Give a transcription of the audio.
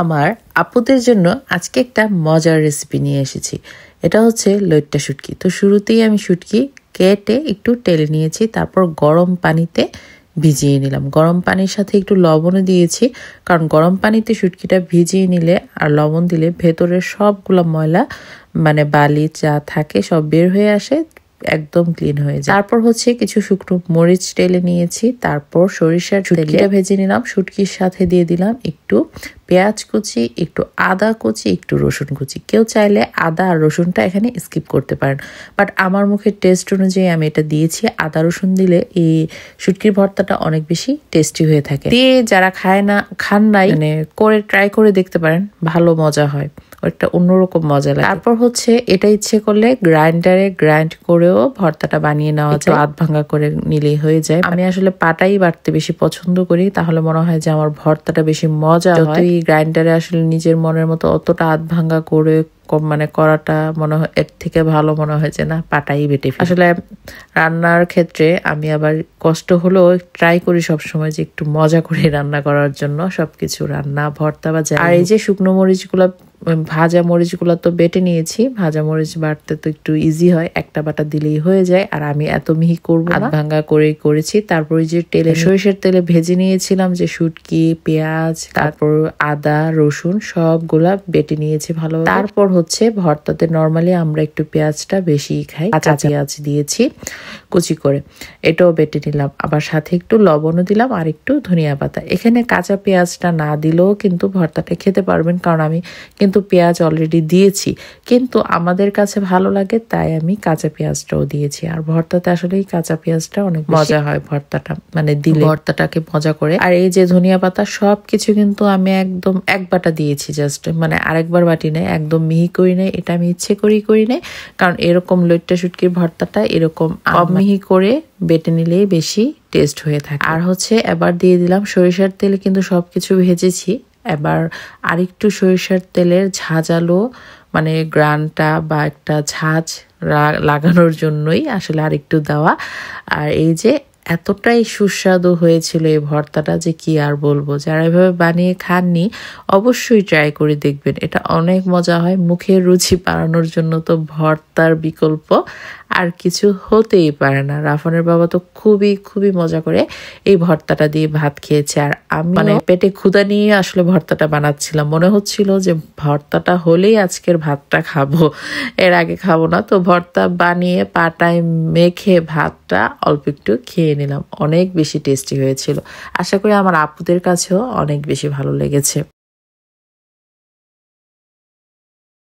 আমার আপুদের জন্য আজকে একটা মজার রেসিপি নিয়ে এসেছি। এটা হচ্ছে লইট্টা শুটকি। তো শুরুতেই আমি শুটকি কেটে একটু টেলে নিয়েছি, তারপর গরম পানিতে ভিজিয়ে নিলাম। গরম পানির সাথে একটু লবণও দিয়েছি, কারণ গরম পানিতে শুটকিটা ভিজিয়ে নিলে আর লবণ দিলে ভেতরের সবগুলো ময়লা মানে বালি যা থাকে সব বের হয়ে আসে, একদম ক্লিন হয়ে যায়। তারপর হচ্ছে কিছু শুকনো মরিচ টেলে নিয়েছি, তারপর সরিষার তেলটা ভেজে নিলাম। শুটকির সাথে দিয়ে দিলাম একটু পেঁয়াজ কুচি, একটু আদা কুচি, একটু রসুন কুচি। কেউ চাইলে আদা আর রসুনটা এখানে স্কিপ করতে পারেন, বাট আমার মুখের টেস্ট অনুযায়ী আমি এটা দিয়েছি। আদা রসুন দিলে এই শুটকির ভর্তাটা অনেক বেশি টেস্টি হয়ে থাকে। দিয়ে যারা খান নাই মানে করে ট্রাই করে দেখতে পারেন, ভালো মজা হয়, একটা অন্যরকম মজা লাগে। তারপর হচ্ছে এটা ইচ্ছে করলে গ্রাইন্ডারে গ্রাইন্ড করেও ভর্তাটা বানিয়ে নেওয়া যায়, আধ ভাঙা করে নিলেই হয়ে যায়। আমি আসলে পাটাই বাটতে বেশি পছন্দ করি, তাহলে মনে হয় যে আমার ভর্তাটা বেশি মজা হয়। গ্রাইন্ডারে আসলে নিজের মনের মতো অতটা আধ ভাঙা করে মানে করাটা মনে হয় এর থেকে ভালো মনে হয় যে না পাটাই বেটে। আসলে রান্নার ক্ষেত্রে আমি আবার কষ্ট হলেও ট্রাই করি সবসময় যে একটু মজা করে রান্না করার জন্য সবকিছু, রান্না ভর্তা বা আর এই যে শুকনো মরিচগুলো ভাজা মরিচগুলো তো বেটে নিয়েছি। ভাজা মরিচ বাটতে তো একটু ইজি হয়, একটা বাটা দিলেই হয়ে যায়। আর আমি এত মিহি করবো না, ভাঙ্গা করেই করেছি। তারপর যে তেলে সরিষার তেলে ভেজে নিয়েছিলাম যে শুটকি, পেঁয়াজ, তারপর আদা রসুন সবগুলা বেটে নিয়েছি ভালো। তারপর হচ্ছে ভর্তাতে নর্মালি আমরা একটু পেঁয়াজটা বেশি খাই, কাঁচা পেঁয়াজ দিয়েছি কুচি করে, এটাও বেটে নিলাম। আবার সাথে একটু লবণও দিলাম আর একটু ধনিয়া পাতা। এখানে কাঁচা পেঁয়াজটা না দিলেও কিন্তু ভর্তাটা খেতে পারবেন, কারণ আমি কিন্তু পেঁয়াজ অলরেডি দিয়েছি, কিন্তু আমাদের কাছে ভালো লাগে তাই আমি কাঁচা পেঁয়াজটাও দিয়েছি। আর ভর্তাতে আসলে এই কাঁচা পেঁয়াজটা অনেক মজা হয়, ভর্তাটা মানে দিলে ভর্তাটাকে মজা করে। আর এই যে ধনিয়া পাতা সবকিছু কিন্তু আমি একদম এক বাটা দিয়েছি, জাস্ট মানে আরেকবার বাটি নেই, একদম মিহি করি নাই। এটা আমি ইচ্ছে করি নাই, কারণ এরকম লইট্টা শুটকির ভর্তাটা এরকম কম মিহি করে বেটে নিলেই বেশি টেস্ট হয়ে থাকে। আর হচ্ছে এবার দিয়ে দিলাম সরিষার তেলে, কিন্তু সবকিছু ভেজেছি। এবার আরেকটু সরিষার তেলের ঝাঁঝালো মানে গ্রানটা বা একটা ঝাঁঝ লাগানোর জন্যই আসলে আরেকটু দেওয়া। আর এই যে এতটাই সুস্বাদু হয়েছিল এই ভর্তাটা যে কি আর বলবো। যারা এভাবে বানিয়ে খাননি অবশ্যই ট্রাই করে দেখবেন, এটা অনেক মজা হয়। মুখের রুচি বাড়ানোর জন্য তো ভর্তার বিকল্প আর কিছু হতেই পারে না। রাফানের বাবা তো খুবই মজা করে এই ভর্তাটা দিয়ে ভাত খেয়েছে, আর আমি মানে পেটে ক্ষুধা নিয়ে আসলে ভর্তাটা বানাচ্ছিলাম। মনে হচ্ছিল যে ভর্তাটা হলেই আজকের ভাতটা খাবো, এর আগে খাবো না। তো ভর্তা বানিয়ে পাটায় মেখে ভাতটা অল্প একটু খেয়ে নিলাম, অনেক বেশি টেস্টি হয়েছিল। আশা করি আমার আপুদের কাছেও অনেক বেশি ভালো লেগেছে।